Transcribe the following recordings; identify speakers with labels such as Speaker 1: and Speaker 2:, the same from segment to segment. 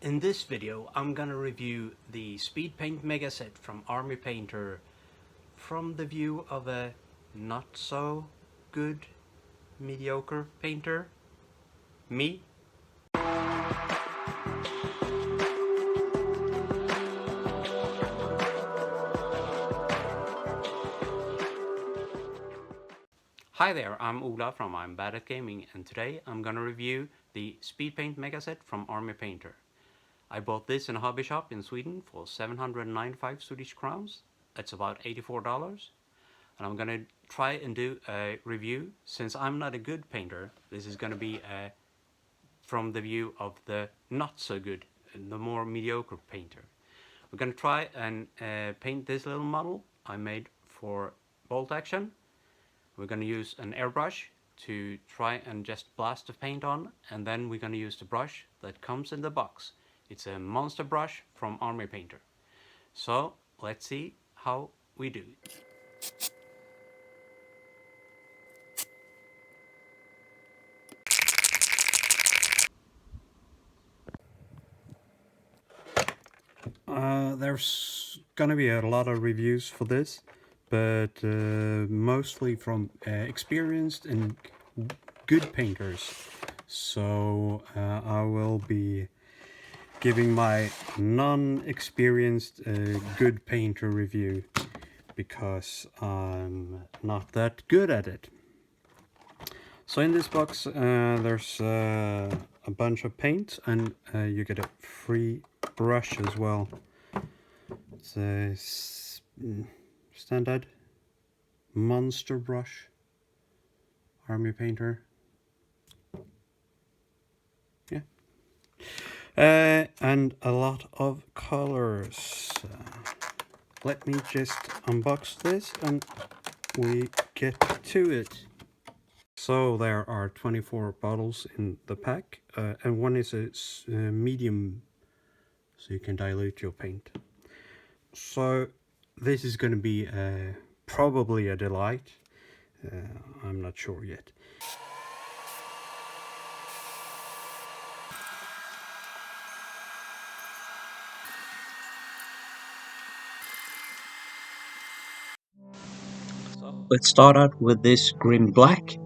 Speaker 1: In this video, I'm gonna review the Speedpaint Mega Set from Armypainter from the view of a not so good, mediocre painter, me. Hi there, I'm Ola from I'm Bad at Gaming, and today I'm gonna review the Speedpaint Mega Set from Armypainter. I bought this in a hobby shop in Sweden for 795 Swedish crowns. That's about $84. And I'm gonna try and do a review. Since I'm not a good painter, this is gonna be from the view of the not so good, the more mediocre painter. We're gonna try and paint this little model I made for bolt action. We're gonna use an airbrush to try and just blast the paint on, and then we're gonna use the brush that comes in the box. It's a monster brush from Armypainter. So let's see how we do it. There's gonna be a lot of reviews for this, but mostly from experienced and good painters. So I will be giving my non-experienced good painter review because I'm not that good at it. So in this box there's a bunch of paint, and you get a free brush as well. It's a standard monster brush, Armypainter. Yeah. And a lot of colors. Let me just unbox this and we get to it. So there are 24 bottles in the pack, and one is a medium, so you can dilute your paint. So this is going to be probably a delight. I'm not sure yet. Let's start out with this grim black.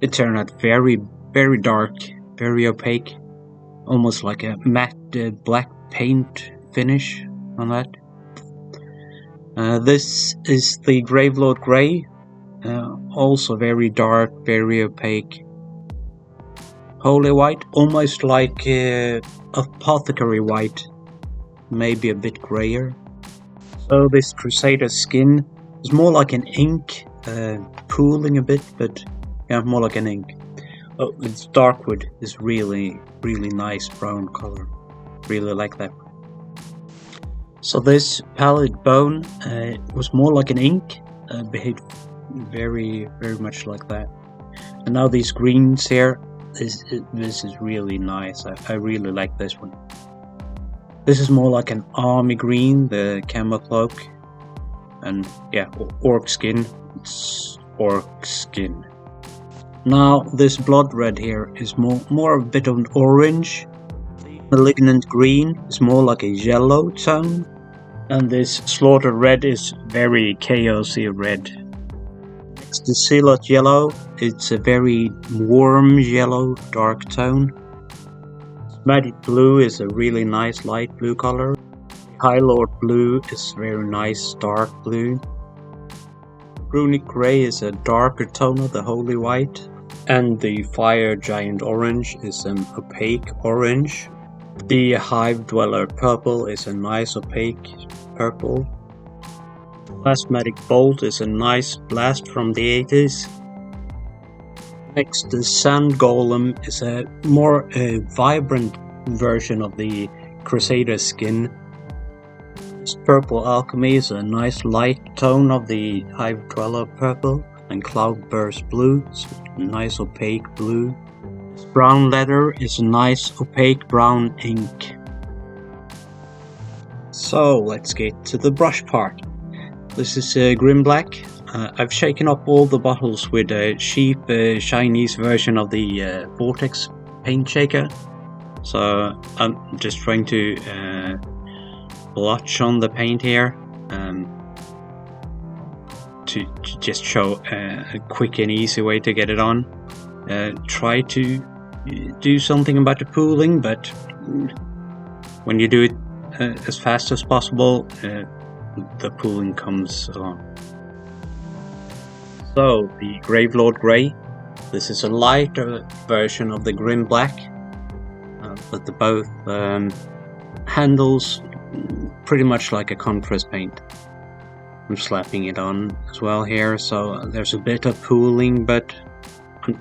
Speaker 1: It turned out very dark, very opaque, almost like a matte black paint finish on that. This is the Gravelord Grey, also very dark, very opaque. Holy White, almost like Apothecary White, maybe a bit grayer. So this Crusader Skin is more like an ink, pooling a bit, but yeah, more like an ink. Oh, its Darkwood is really nice brown color. Really like that. So this Pallid Bone was more like an ink, behaved very much like that. And now these greens here, this is really nice. I really like this one. This is more like an army green, the camo cloak. And yeah, orc skin. It's orc skin. Now this blood red here is more a bit of an orange. Malignant green is more like a yellow tone. And this slaughter red is very chaosy red. Next to Zealot yellow, it's a very warm yellow dark tone. Magic blue is a really nice light blue color. High Lord blue is very nice dark blue. Runic grey is a darker tone of the Holy White. And the Fire Giant orange is an opaque orange. The Hive Dweller purple is a nice opaque purple. Plasmatic Bolt is a nice blast from the 80s. Next, the Sand Golem is a more vibrant version of the Crusader Skin. This Purple Alchemy is a nice light tone of the Hive Dweller purple. And Cloudburst blue, it's a nice opaque blue. Brown leather is a nice opaque brown ink. So let's get to the brush part. This is Grim Black. I've shaken up all the bottles with a cheap Chinese version of the Vortex paint shaker. So I'm just trying to blotch on the paint here to just show a quick and easy way to get it on. Try to do something about the pooling, but when you do it as fast as possible, the pooling comes along. So the Gravelord Grey, this is a lighter version of the Grim Black, but the both handles pretty much like a contrast paint. I'm slapping it on as well here, so there's a bit of pooling, but I'm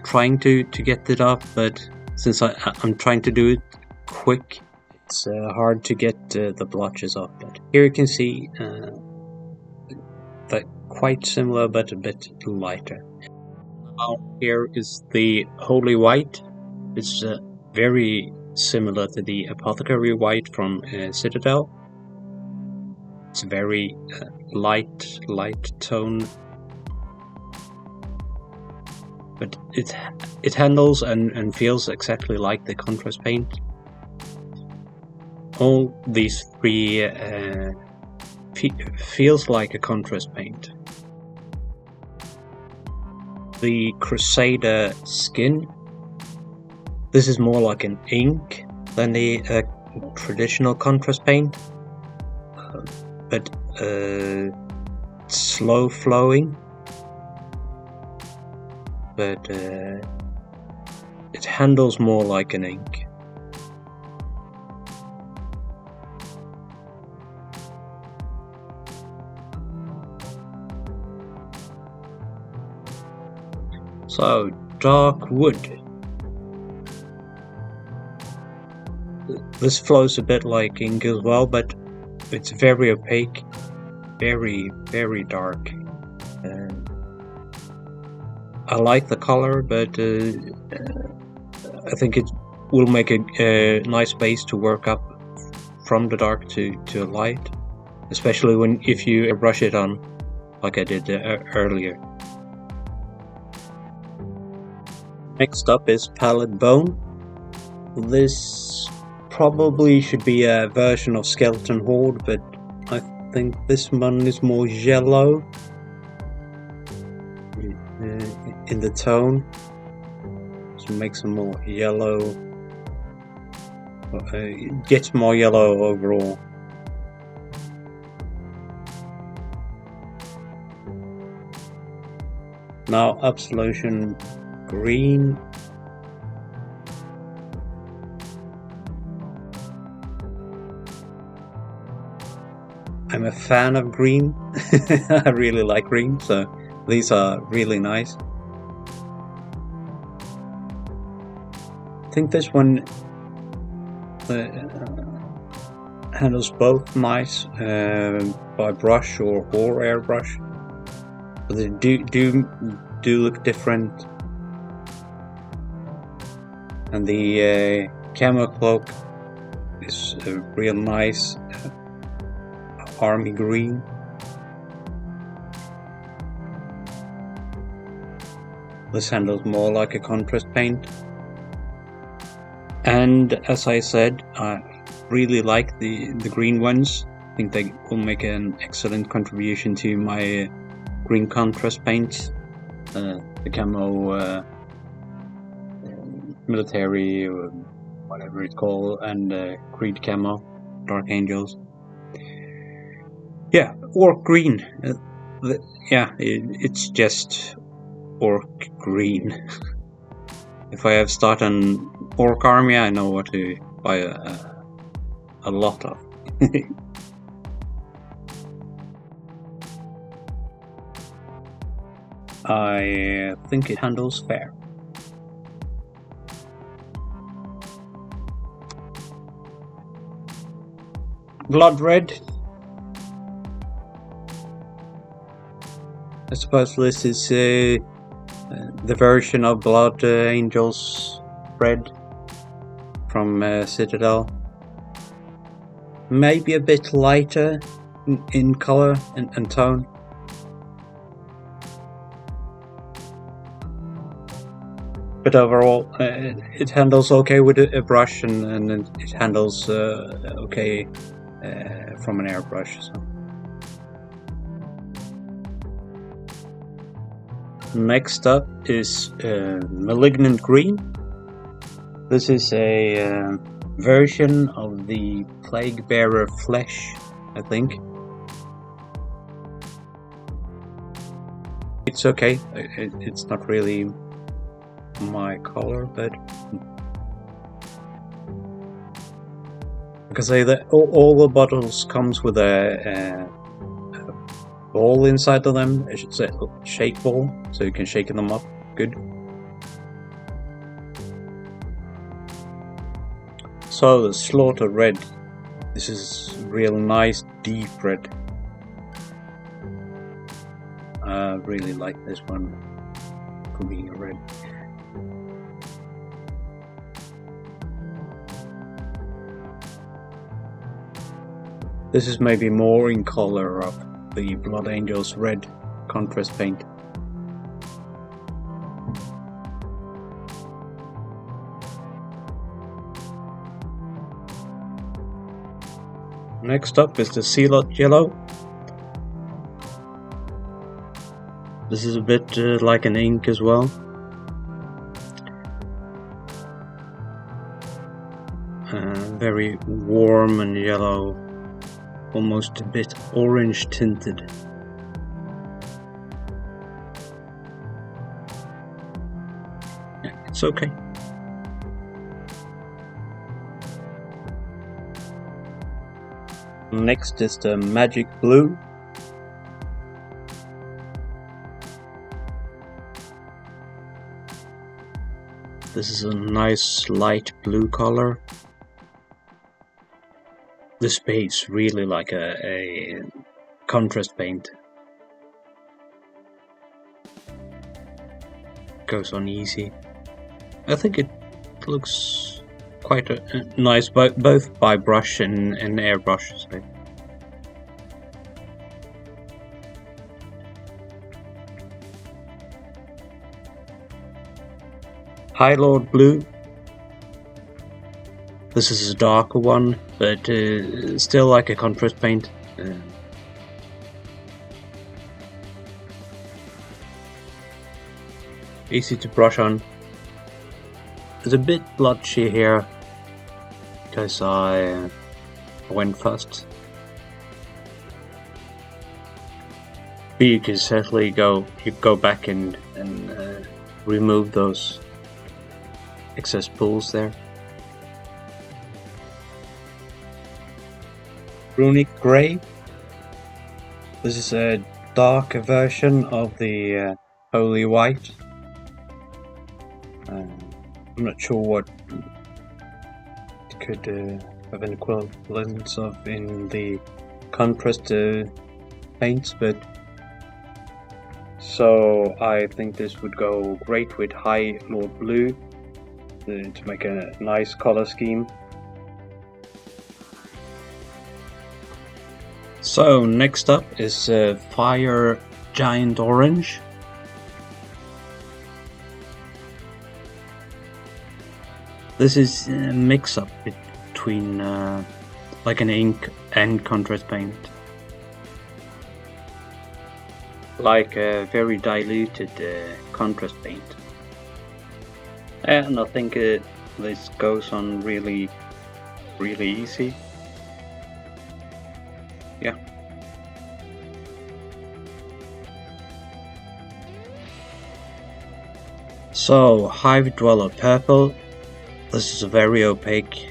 Speaker 1: trying to get it off, but since I'm trying to do it quick, it's hard to get the blotches off. But here you can see that quite similar but a bit lighter. Now here is the Holy White. It's very similar to the Apothecary White from Citadel. It's very light tone, but it handles and feels exactly like the contrast paint. All these three feels like a contrast paint. The Crusader Skin, this is more like an ink than the traditional contrast paint, but slow flowing, but it handles more like an ink. So, dark wood. This flows a bit like ink as well, but it's very opaque, very dark. I like the color, but I think it will make a nice base to work up from the dark to light, especially if you brush it on like I did earlier. Next up is Pallid Bone. This probably should be a version of Skeleton Horde, but I think this one is more yellow in the tone, so it makes it more yellow. It gets more yellow overall. Now Absolution Green. I'm a fan of green. I really like green, so these are really nice. I think this one handles both nice by brush or airbrush, but they do look different. And the camo cloak is real nice. Army green. This handles more like a contrast paint. And as I said, I really like the green ones. I think they will make an excellent contribution to my green contrast paints. The camo military, or whatever it's called, and Creed camo, Dark Angels. Yeah, Orc green. It's just Orc green. If I have started an Orc army, I know what to buy a lot of. I think it handles fair. Blood Red. I suppose this is the version of Blood Angels Red from Citadel. Maybe a bit lighter in color and tone. But overall, it handles okay with a brush, and it handles okay from an airbrush. So. Next up is Malignant Green. This is a version of the Plague Bearer Flesh, I think. It's okay. It's not really my color, but I can say that all the bottles comes with a ball inside of them. I should say a shake ball, so you can shake them up good. So the Slaughter Red. This is real nice deep red. I really like this one for being a red. This is maybe more in color of the Blood Angels red contrast paint. Next up is the Ceylot Yellow. This is a bit like an ink as well. Very warm and yellow, almost a bit orange tinted. Yeah, it's okay. Next is the Magic Blue. This is a nice light blue color. This paints really like a contrast paint. Goes on easy. I think it looks quite nice, both by brush and airbrush. So. High Lord Blue. This is a darker one, but still like a contrast paint. Easy to brush on. It's a bit blotchy here because I went fast. But you can certainly go back and remove those excess pools there. Runic Grey. This is a darker version of the Holy White. I'm not sure what it could have an equivalence of in the contrast paints, but so I think this would go great with High Lord Blue to make a nice color scheme. So next up is Fire Giant Orange. This is a mix-up between like an ink and contrast paint. Like a very diluted contrast paint. And I think this goes on really easy. Yeah. So, Hive Dweller Purple. This is a very opaque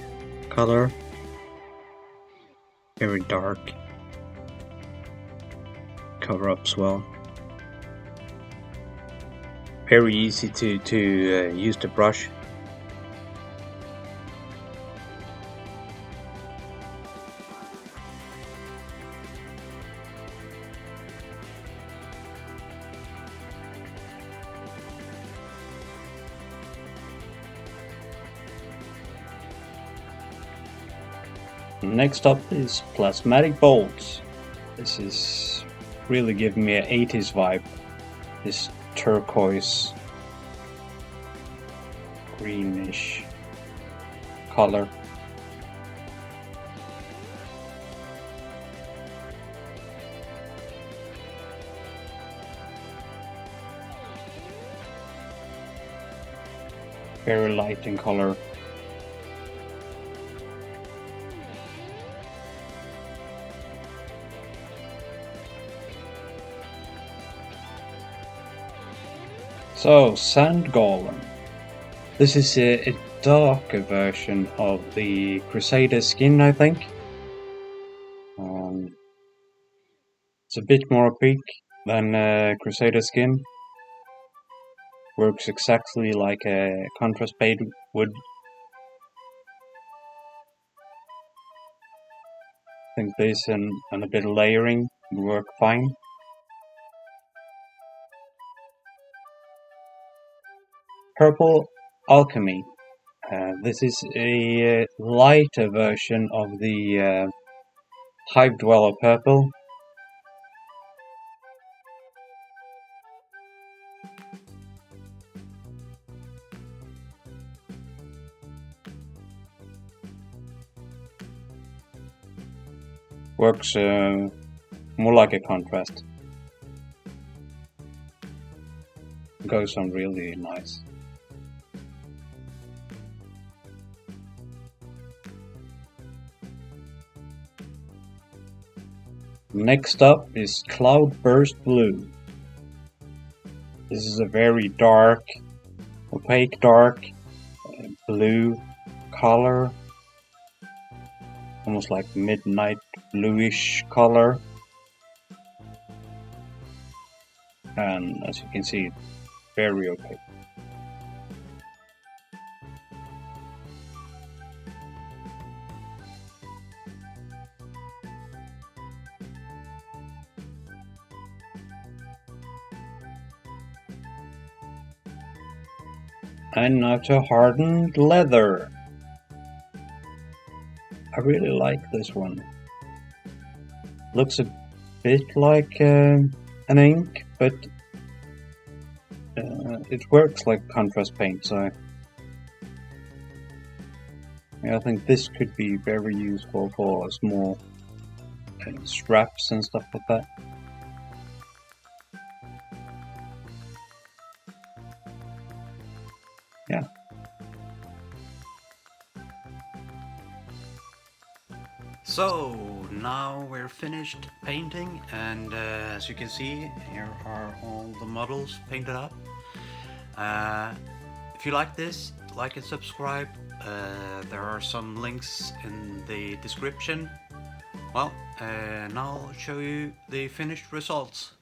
Speaker 1: color. Very dark. Cover ups well. Very easy to use the brush. Next up is Plasmatic Bolts. This is really giving me an 80s vibe. This turquoise greenish color. Very light in color. So, Sand Golem. This is a darker version of the Crusader skin, I think. It's a bit more opaque than Crusader skin. Works exactly like a contrast paint would. I think this and a bit of layering would work fine. Purple Alchemy. This is a lighter version of the Hive Dweller Purple. Works more like a contrast. Goes on really nice. Next up is Cloudburst Blue. This is a very dark, opaque dark blue color. Almost like midnight bluish color. And as you can see, very opaque. And now to hardened leather. I really like this one. Looks a bit like an ink, but it works like contrast paint, so I think this could be very useful for small straps and stuff like that. Yeah.
Speaker 2: So now we're finished painting, and as you can see, here are all the models painted up. If you like this, like and subscribe. There are some links in the description. Well, now I'll show you the finished results.